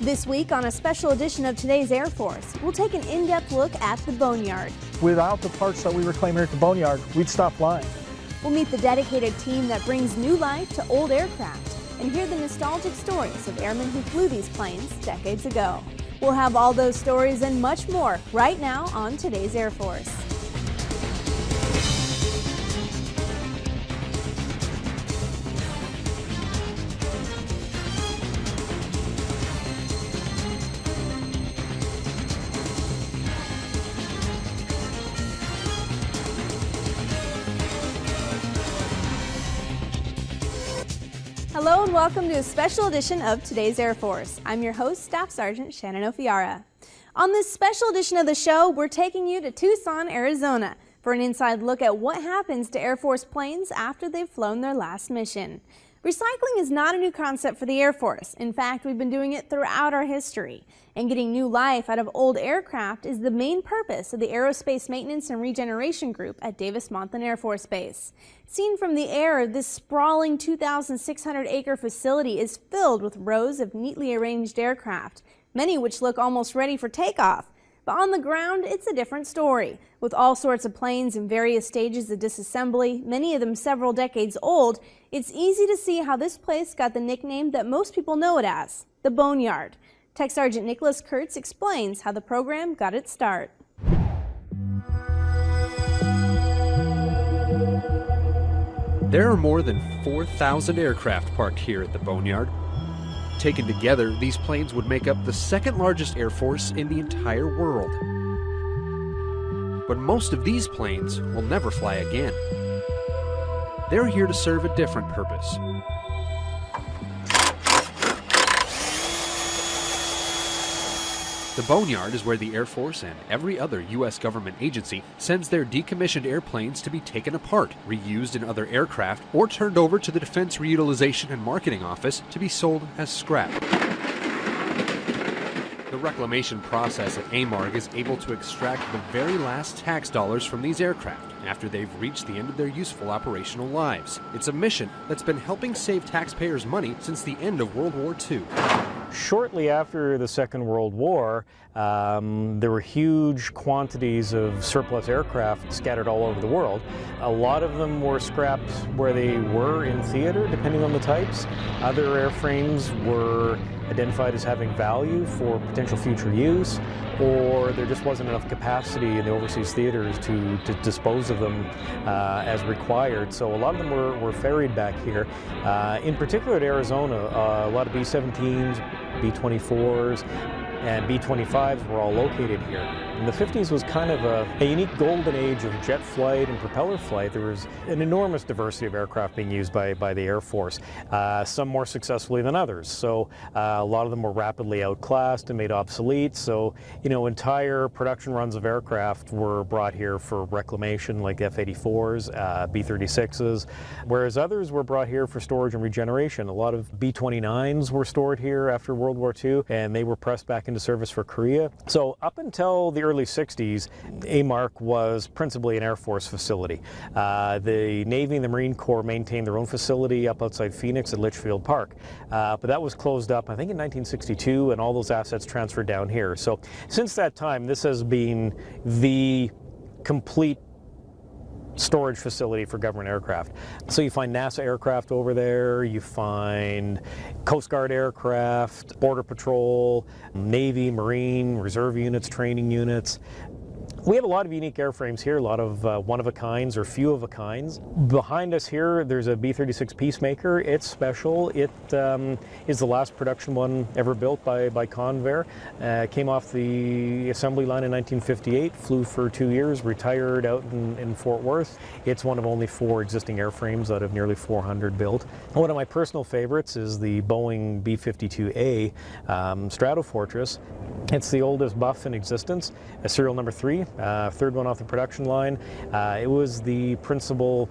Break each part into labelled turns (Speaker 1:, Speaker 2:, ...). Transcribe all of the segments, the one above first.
Speaker 1: This week on a special edition of Today's Air Force, we'll take an in-depth look at the Boneyard.
Speaker 2: Without the parts that we reclaim here at the Boneyard, we'd stop flying.
Speaker 1: We'll meet the dedicated team that brings new life to old aircraft and hear the nostalgic stories of airmen who flew these planes decades ago. We'll have all those stories and much more right now on Today's Air Force. Hello and welcome to a special edition of Today's Air Force. I'm your host, Staff Sergeant Shannon Ofiara. On this special edition of the show, we're taking you to Tucson, Arizona for an inside look at what happens to Air Force planes after they've flown their last mission. Recycling is not a new concept for the Air Force. In fact, we've been doing it throughout our history. And getting new life out of old aircraft is the main purpose of the Aerospace Maintenance and Regeneration Group at Davis-Monthan Air Force Base. Seen from the air, this sprawling 2,600-acre facility is filled with rows of neatly arranged aircraft, many which look almost ready for takeoff. But on the ground, it's a different story. With all sorts of planes in various stages of disassembly, many of them several decades old, it's easy to see how this place got the nickname that most people know it as, the Boneyard. Tech Sergeant Nicholas Kurtz explains how the program got its start.
Speaker 3: There are more than 4,000 aircraft parked here at the Boneyard. Taken together, these planes would make up the second largest air force in the entire world. But most of these planes will never fly again. They're here to serve a different purpose. The Boneyard is where the Air Force and every other U.S. government agency sends their decommissioned airplanes to be taken apart, reused in other aircraft, or turned over to the Defense Reutilization and Marketing Office to be sold as scrap. The reclamation process at AMARG is able to extract the very last tax dollars from these aircraft after they've reached the end of their useful operational lives. It's a mission that's been helping save taxpayers money since the end of World War II.
Speaker 4: Shortly after the Second World War, there were huge quantities of surplus aircraft scattered all over the world. A lot of them were scrapped where they were in theater, depending on the types. Other airframes were identified as having value for potential future use, or there just wasn't enough capacity in the overseas theaters to dispose of them as required. So a lot of them were ferried back here. In particular at Arizona, a lot of B-17s, B-24s, and B-25s were all located here. And the 50s was kind of a unique golden age of jet flight and propeller flight. There was an enormous diversity of aircraft being used by the Air Force, some more successfully than others. So a lot of them were rapidly outclassed and made obsolete. So, you know, entire production runs of aircraft were brought here for reclamation, like F-84s, B-36s, whereas others were brought here for storage and regeneration. A lot of B-29s were stored here after World War II, and they were pressed back into service for Korea. So up until the early 60s, AMARC was principally an Air Force facility. The Navy and the Marine Corps maintained their own facility up outside Phoenix at Litchfield Park. But that was closed up, I think, in 1962, and all those assets transferred down here. So since that time, this has been the complete storage facility for government aircraft. So you find NASA aircraft over there, you find Coast Guard aircraft, Border Patrol, Navy, Marine, Reserve units, training units. We have a lot of unique airframes here, a lot of one-of-a-kinds or few-of-a-kinds. Behind us here, there's a B-36 Peacemaker. It's special. It is the last production one ever built by Convair. Came off the assembly line in 1958, flew for 2 years, retired out in Fort Worth. It's one of only 4 existing airframes out of nearly 400 built. One of my personal favorites is the Boeing B-52A Stratofortress. It's the oldest Buff in existence, serial number 3. Third one off the production line. It was the principal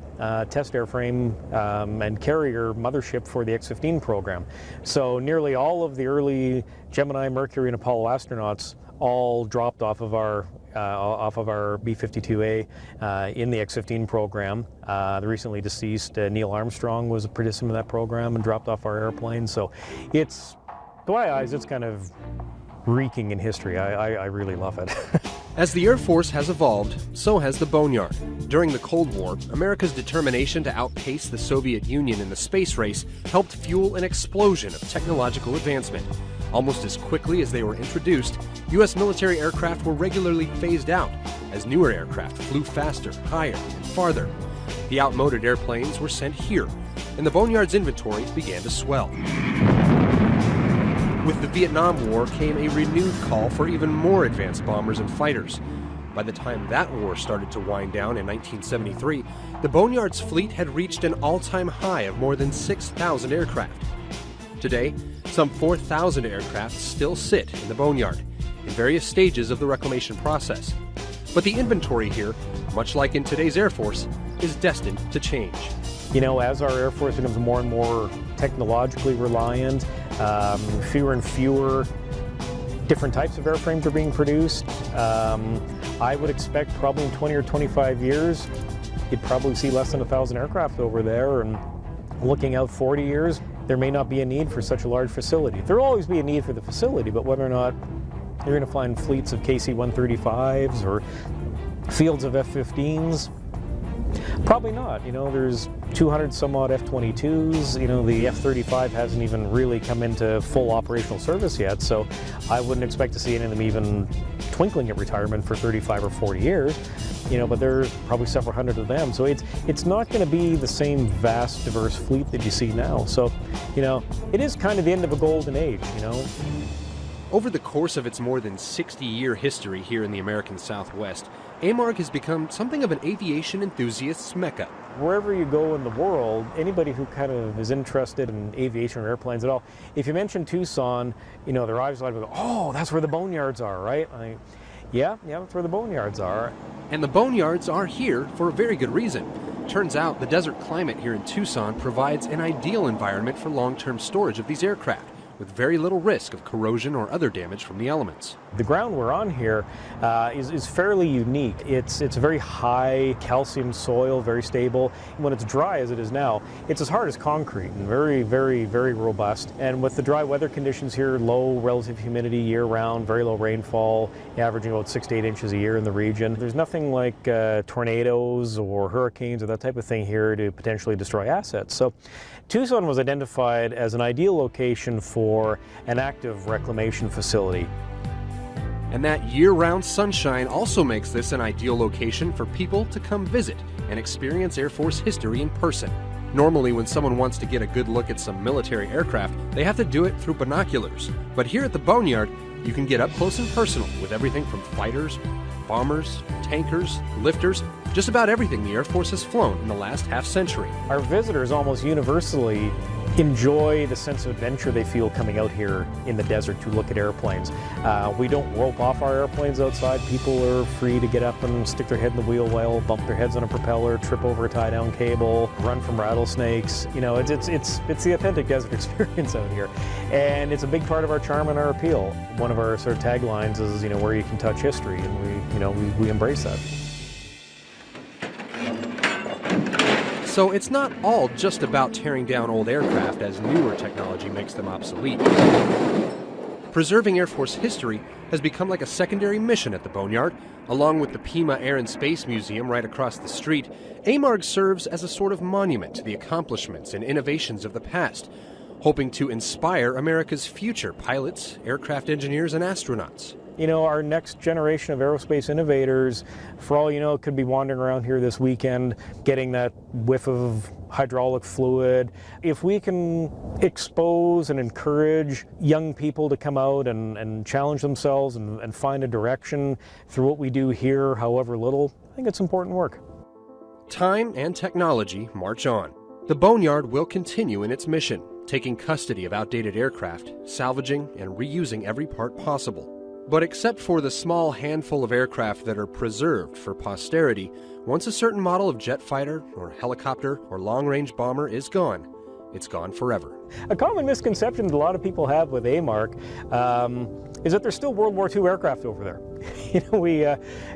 Speaker 4: test airframe and carrier mothership for the X-15 program. So nearly all of the early Gemini, Mercury, and Apollo astronauts all dropped off of our B-52A in the X-15 program. The recently deceased Neil Armstrong was a participant in that program and dropped off our airplane. So it's To my eyes, it's kind of reeking in history. I really love it.
Speaker 3: As the Air Force has evolved, so has the Boneyard. During the Cold War, America's determination to outpace the Soviet Union in the space race helped fuel an explosion of technological advancement. Almost as quickly as they were introduced, U.S. military aircraft were regularly phased out as newer aircraft flew faster, higher, and farther. The outmoded airplanes were sent here, and the Boneyard's inventory began to swell. With the Vietnam War came a renewed call for even more advanced bombers and fighters. By the time that war started to wind down in 1973, the Boneyard's fleet had reached an all-time high of more than 6,000 aircraft. Today, some 4,000 aircraft still sit in the Boneyard, in various stages of the reclamation process. But the inventory here, much like in today's Air Force, is destined to change.
Speaker 4: You know, as our Air Force becomes more and more technologically reliant, fewer and fewer different types of airframes are being produced. I would expect probably in 20 or 25 years, you'd probably see less than 1,000 aircraft over there, and looking out 40 years, there may not be a need for such a large facility. There will always be a need for the facility, but whether or not you're going to find fleets of KC-135s or fields of F-15s, probably not. You know, there's 200 some odd F-22s. You know, the F-35 hasn't even really come into full operational service yet, so I wouldn't expect to see any of them even twinkling at retirement for 35 or 40 years. You know, but there's probably several hundred of them, so it's not going to be the same vast, diverse fleet that you see now. So, you know, it is kind of the end of a golden age, you know.
Speaker 3: Over the course of its more than 60-year history here in the American Southwest, AMARG has become something of an aviation enthusiast's mecca.
Speaker 4: Wherever you go in the world, anybody who kind of is interested in aviation or airplanes at all, if you mention Tucson, you know, their eyes light up and go, oh, that's where the Boneyards are, right? Yeah, that's where the Boneyards are.
Speaker 3: And the Boneyards are here for a very good reason. Turns out the desert climate here in Tucson provides an ideal environment for long-term storage of these aircraft, with very little risk of corrosion or other damage from the elements.
Speaker 4: The ground we're on here is fairly unique. It's a very high calcium soil, very stable. When it's dry as it is now, it's as hard as concrete and very, very, very robust. And with the dry weather conditions here, low relative humidity year-round, very low rainfall, averaging about 6 to 8 inches a year in the region, there's nothing like tornadoes or hurricanes or that type of thing here to potentially destroy assets. So Tucson was identified as an ideal location for an active reclamation facility.
Speaker 3: And that year-round sunshine also makes this an ideal location for people to come visit and experience Air Force history in person. Normally, when someone wants to get a good look at some military aircraft, they have to do it through binoculars. But here at the Boneyard, you can get up close and personal with everything from fighters, bombers, tankers, lifters, just about everything the Air Force has flown in the last half-century.
Speaker 4: Our visitors almost universally enjoy the sense of adventure they feel coming out here in the desert to look at airplanes. We don't rope off our airplanes outside. People are free to get up and stick their head in the wheel well, bump their heads on a propeller, trip over a tie-down cable, run from rattlesnakes. You know, it's the authentic desert experience out here. And it's a big part of our charm and our appeal. One of our sort of taglines is, you know, where you can touch history, and we embrace that.
Speaker 3: So it's not all just about tearing down old aircraft as newer technology makes them obsolete. Preserving Air Force history has become like a secondary mission at the Boneyard. Along with the Pima Air and Space Museum right across the street, AMARG serves as a sort of monument to the accomplishments and innovations of the past, hoping to inspire America's future pilots, aircraft engineers, and astronauts.
Speaker 4: You know, our next generation of aerospace innovators, for all you know, could be wandering around here this weekend, getting that whiff of hydraulic fluid. If we can expose and encourage young people to come out and challenge themselves and find a direction through what we do here, however little, I think it's important work.
Speaker 3: Time and technology march on. The Boneyard will continue in its mission, taking custody of outdated aircraft, salvaging and reusing every part possible. But except for the small handful of aircraft that are preserved for posterity, once a certain model of jet fighter or helicopter or long-range bomber is gone, it's gone forever.
Speaker 4: A common misconception that a lot of people have with AMARG is that there's still World War II aircraft over there. We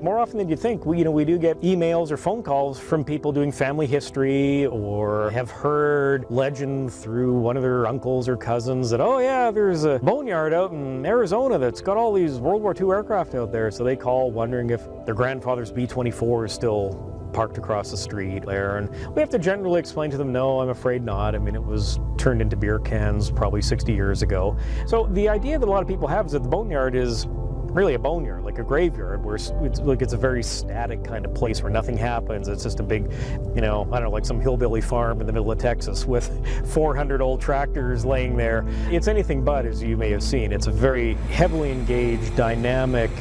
Speaker 4: more often than you think, we do get emails or phone calls from people doing family history or have heard legend through one of their uncles or cousins that, oh yeah, there's a boneyard out in Arizona that's got all these World War II aircraft out there. So they call wondering if their grandfather's B-24 is still parked across the street there, and we have to generally explain to them, no, I'm afraid not. I mean, it was turned into beer cans probably 60 years ago. So the idea that a lot of people have is that the boneyard is really a boneyard, like a graveyard, where it's a very static kind of place where nothing happens. It's just a big, I don't know, like some hillbilly farm in the middle of Texas with 400 old tractors laying there. It's anything but, as you may have seen. It's a very heavily engaged, dynamic,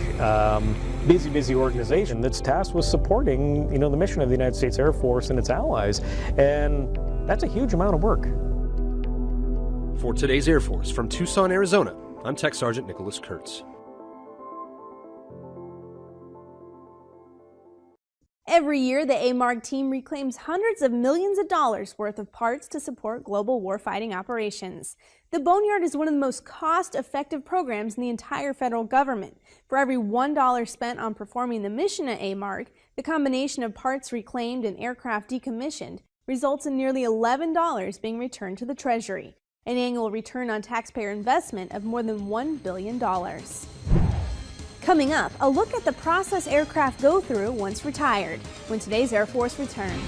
Speaker 4: busy organization that's tasked with supporting, the mission of the United States Air Force and its allies. And that's a huge amount of work.
Speaker 3: For today's Air Force from Tucson, Arizona, I'm Tech Sergeant Nicholas Kurtz.
Speaker 1: Every year, the AMARG team reclaims hundreds of millions of dollars worth of parts to support global warfighting operations. The Boneyard is one of the most cost-effective programs in the entire federal government. For every $1 spent on performing the mission at AMARG, the combination of parts reclaimed and aircraft decommissioned results in nearly $11 being returned to the Treasury, an annual return on taxpayer investment of more than $1 billion. Coming up, a look at the process aircraft go through once retired, when today's Air Force returns.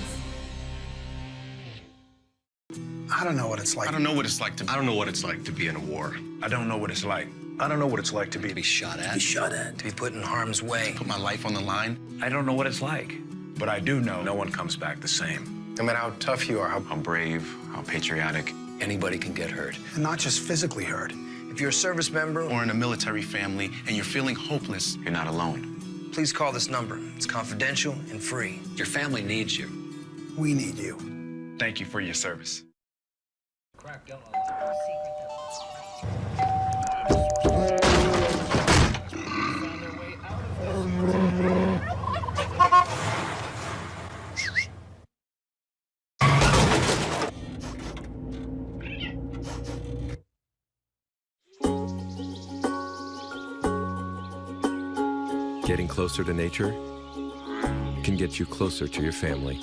Speaker 5: I don't know what it's like.
Speaker 6: I don't know what it's like to be in a war.
Speaker 5: I don't know what it's like. I don't know what it's like to be
Speaker 6: shot at.
Speaker 5: To be put in harm's way.
Speaker 6: Put my life on the line.
Speaker 5: I don't know what it's like. But I do know no one comes back the same. No matter how tough you are, how
Speaker 6: brave, how patriotic.
Speaker 5: anybody can get hurt. And not just physically hurt. If you're a service member
Speaker 6: or in a military family and you're feeling hopeless, you're not alone.
Speaker 5: Please call this number. It's confidential and free.
Speaker 6: Your family needs you.
Speaker 5: We need you.
Speaker 6: Thank you for your service.
Speaker 7: Getting closer to nature can get you closer to your family.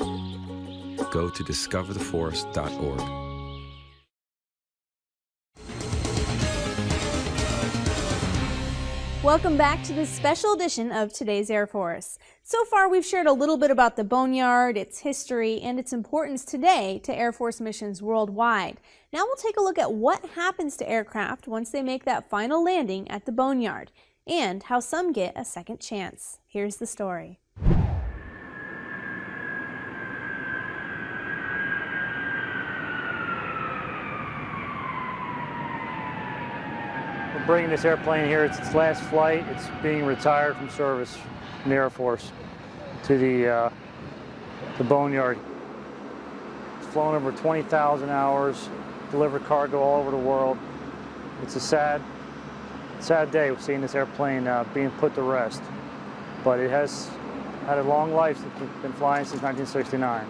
Speaker 7: Go to discovertheforest.org.
Speaker 1: Welcome back to this special edition of Today's Air Force. So far, we've shared a little bit about the Boneyard, its history, and its importance today to Air Force missions worldwide. Now we'll take a look at what happens to aircraft once they make that final landing at the Boneyard, and how some get a second chance. Here's the story.
Speaker 8: We're bringing this airplane here. It's its last flight. It's being retired from service in the Air Force to the Boneyard. It's flown over 20,000 hours, delivered cargo all over the world. It's a sad day of seeing this airplane being put to rest. But it has had a long life. It's been flying since 1969.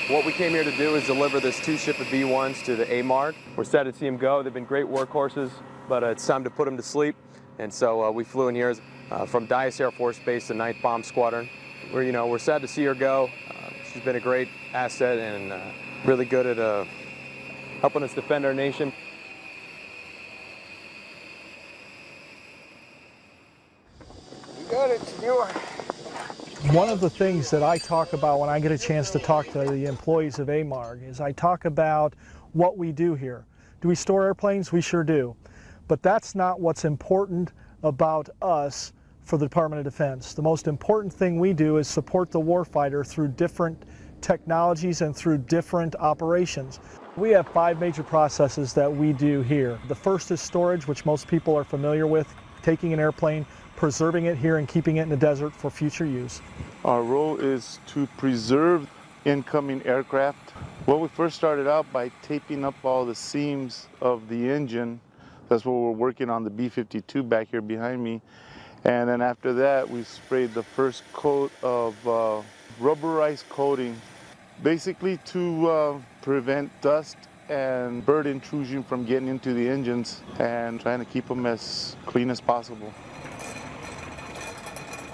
Speaker 9: What we came here to do is deliver this two-ship of B-1s to the AMARG. We're sad to see them go. They've been great workhorses, but it's time to put them to sleep. And so we flew in here from Dyess Air Force Base, the 9th Bomb Squadron. We're sad to see her go. She's been a great asset and really good at helping us defend our nation.
Speaker 5: You got it, Senor.
Speaker 2: One of the things that I talk about when I get a chance to talk to the employees of AMARG is I talk about what we do here. Do we store airplanes? We sure do. But that's not what's important about us for the Department of Defense. The most important thing we do is support the warfighter through different technologies and through different operations. We have 5 major processes that we do here. The first is storage, which most people are familiar with, taking an airplane, preserving it here and keeping it in the desert for future use.
Speaker 10: Our role is to preserve incoming aircraft. Well, we first started out by taping up all the seams of the engine. That's what we're working on, the B-52 back here behind me. And then after that, we sprayed the first coat of rubberized coating Basically to prevent dust and bird intrusion from getting into the engines and trying to keep them as clean as possible.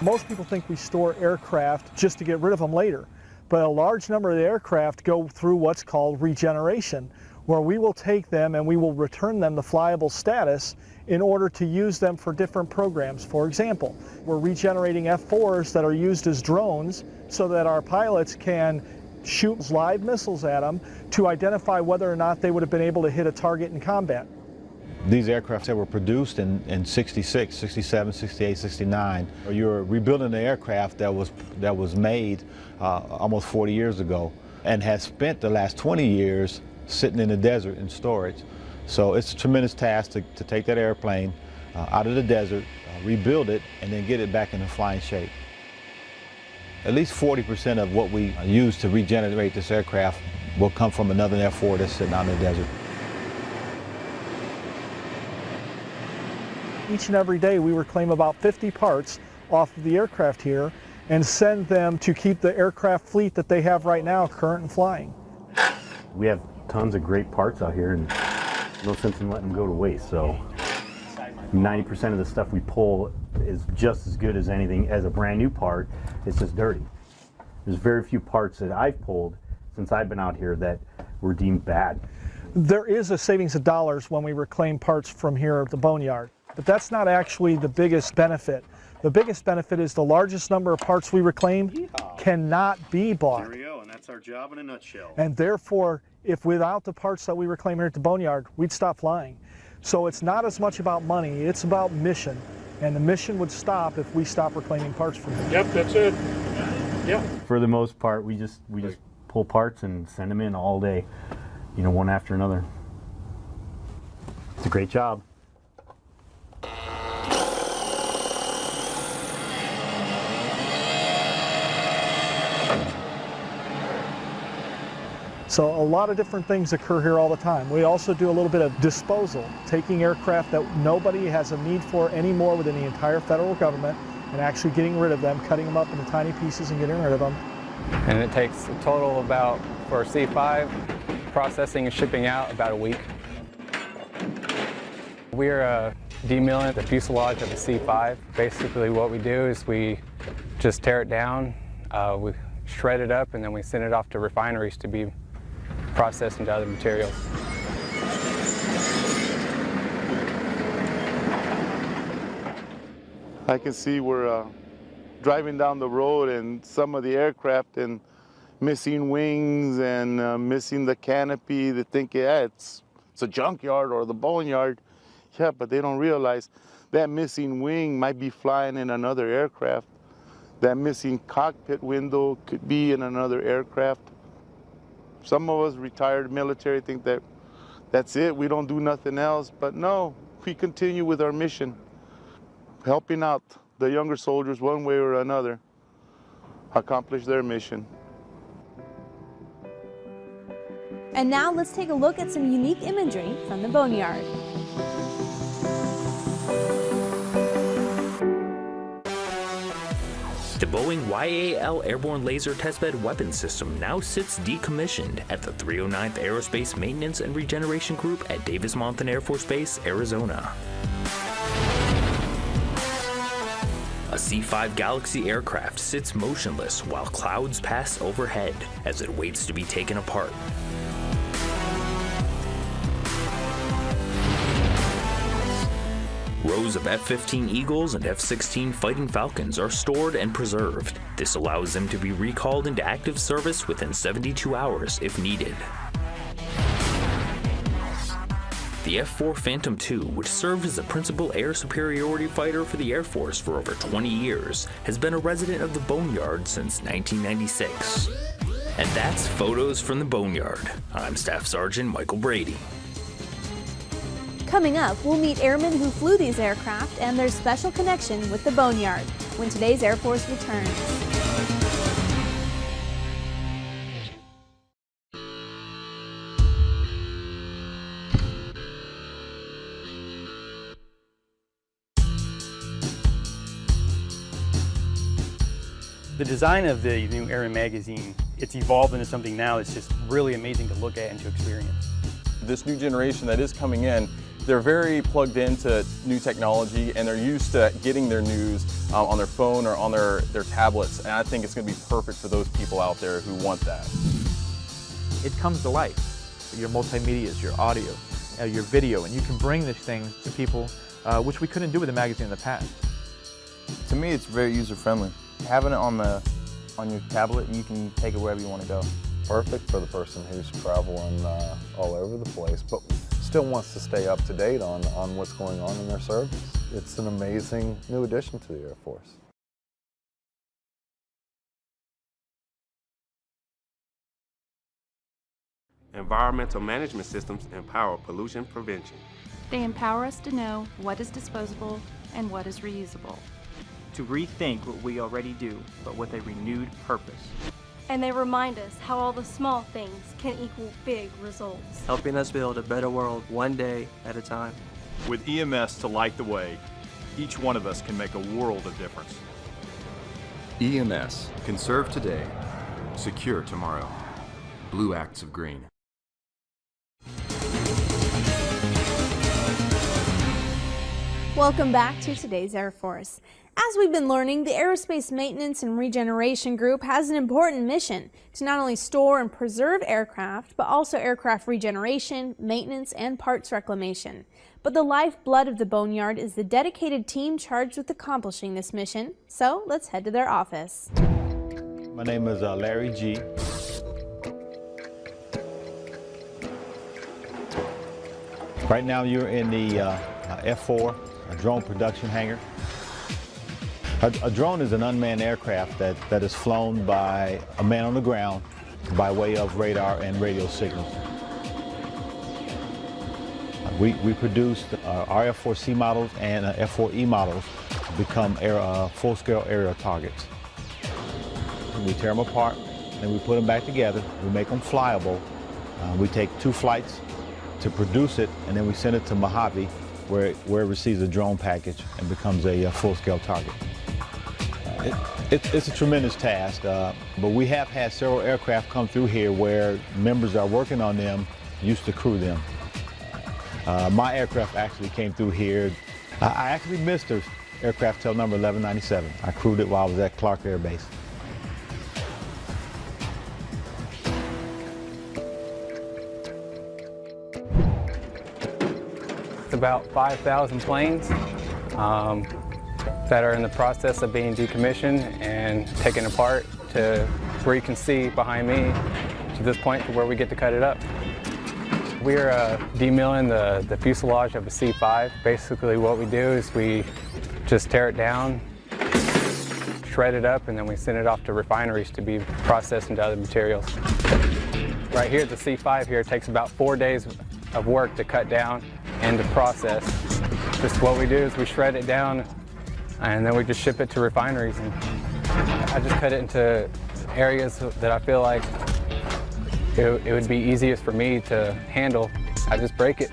Speaker 2: Most people think we store aircraft just to get rid of them later, but a large number of the aircraft go through what's called regeneration, where we will take them and we will return them to flyable status in order to use them for different programs. For example, we're regenerating F-4s that are used as drones so that our pilots can shoot live missiles at them to identify whether or not they would have been able to hit a target in combat.
Speaker 11: These aircraft that were produced in 66, 67, 68, 69, you're rebuilding an aircraft that was made almost 40 years ago and has spent the last 20 years sitting in the desert in storage. So it's a tremendous task to take that airplane out of the desert, rebuild it, and then get it back into flying shape. At least 40% of what we use to regenerate this aircraft will come from another F-4 that's sitting out in the desert.
Speaker 2: Each and every day we reclaim about 50 parts off of the aircraft here and send them to keep the aircraft fleet that they have right now current and flying.
Speaker 12: We have tons of great parts out here and no sense in letting them go to waste. So 90% of the stuff we pull is just as good as anything as a brand new part. It's just dirty. There's very few parts that I've pulled since I've been out here that were deemed bad.
Speaker 2: There is a savings of dollars when we reclaim parts from here at the boneyard, but that's not actually the biggest benefit. The biggest benefit is the largest number of parts we reclaim cannot be bought.
Speaker 12: There we go, and that's our job in a nutshell.
Speaker 2: And therefore, if without the parts that we reclaim here at the boneyard, we'd stop flying. So it's not as much about money, it's about mission. And the mission would stop if we stop reclaiming parts from here.
Speaker 8: Yep, that's it. Yep.
Speaker 12: For the most part, we just pull parts and send them in all day, you know, one after another. It's a great job.
Speaker 2: So a lot of different things occur here all the time. We also do a little bit of disposal, taking aircraft that nobody has a need for anymore within the entire federal government and actually getting rid of them, cutting them up into tiny pieces and getting rid of them.
Speaker 13: And it takes a total about, for C5, processing and shipping out about a week. We're demilling the fuselage of the C5. Basically what we do is we just tear it down, we shred it up, and then we send it off to refineries to be processed into other materials.
Speaker 10: I can see we're driving down the road and some of the aircraft and missing wings and missing the canopy. They think, yeah, it's a junkyard or the boneyard. Yeah, but they don't realize that missing wing might be flying in another aircraft. That missing cockpit window could be in another aircraft. Some of us retired military think that that's it, we don't do nothing else, but no, we continue with our mission, helping out the younger soldiers one way or another, accomplish their mission.
Speaker 1: And now let's take a look at some unique imagery from the boneyard.
Speaker 14: The Boeing YAL Airborne Laser Testbed Weapon System now sits decommissioned at the 309th Aerospace Maintenance and Regeneration Group at Davis-Monthan Air Force Base, Arizona. A C-5 Galaxy aircraft sits motionless while clouds pass overhead as it waits to be taken apart. Rows of F-15 Eagles and F-16 Fighting Falcons are stored and preserved. This allows them to be recalled into active service within 72 hours if needed. The F-4 Phantom II, which served as the principal air superiority fighter for the Air Force for over 20 years, has been a resident of the Boneyard since 1996. And that's Photos from the Boneyard. I'm Staff Sergeant Michael Brady.
Speaker 1: Coming up, we'll meet airmen who flew these aircraft and their special connection with the boneyard when today's Air Force returns.
Speaker 15: The design of the new Air magazine, it's evolved into something now that's just really amazing to look at and to experience.
Speaker 16: This new generation that is coming in, they're very plugged into new technology and they're used to getting their news on their phone or on their tablets, and I think it's going to be perfect for those people out there who want that.
Speaker 17: It comes to life. Your multimedias, your audio, your video, and you can bring these things to people which we couldn't do with the magazine in the past.
Speaker 18: To me, it's very user-friendly. Having it on your tablet, you can take it wherever you want to go.
Speaker 19: Perfect for the person who's traveling all over the place, but still wants to stay up to date on what's going on in their service. It's an amazing new addition to the Air Force.
Speaker 20: Environmental management systems empower pollution prevention.
Speaker 21: They empower us to know what is disposable and what is reusable.
Speaker 22: To rethink what we already do, but with a renewed purpose.
Speaker 23: And they remind us how all the small things can equal big results.
Speaker 24: Helping us build a better world one day at a time.
Speaker 25: With EMS to light the way, each one of us can make a world of difference.
Speaker 7: EMS, conserve today, secure tomorrow. Blue Acts of Green.
Speaker 1: Welcome back to today's Air Force. As we've been learning, the Aerospace Maintenance and Regeneration Group has an important mission to not only store and preserve aircraft, but also aircraft regeneration, maintenance, and parts reclamation. But the lifeblood of the Boneyard is the dedicated team charged with accomplishing this mission. So let's head to their office.
Speaker 11: My name is Larry G. Right now you're in the F4 drone production hangar. A drone is an unmanned aircraft that is flown by a man on the ground by way of radar and radio signals. We produced our F4C models and F4E models to become full-scale aerial targets. We tear them apart, and we put them back together. We make them flyable. We take 2 flights to produce it, and then we send it to Mojave, where it receives a drone package and becomes a full-scale target. It's a tremendous task, but we have had several aircraft come through here where members that are working on them used to crew them. My aircraft actually came through here. I actually missed aircraft tail number 1197. I crewed it while I was at Clark Air Base.
Speaker 13: It's about 5,000 planes that are in the process of being decommissioned and taken apart to where you can see behind me to this point to where we get to cut it up. We're demilling the fuselage of a C5. Basically what we do is we just tear it down, shred it up, and then we send it off to refineries to be processed into other materials. Right here, the C5 here takes about 4 days of work to cut down and to process. Just what we do is we shred it down and then we just ship it to refineries. And I just cut it into areas that I feel like it would be easiest for me to handle. I just break it.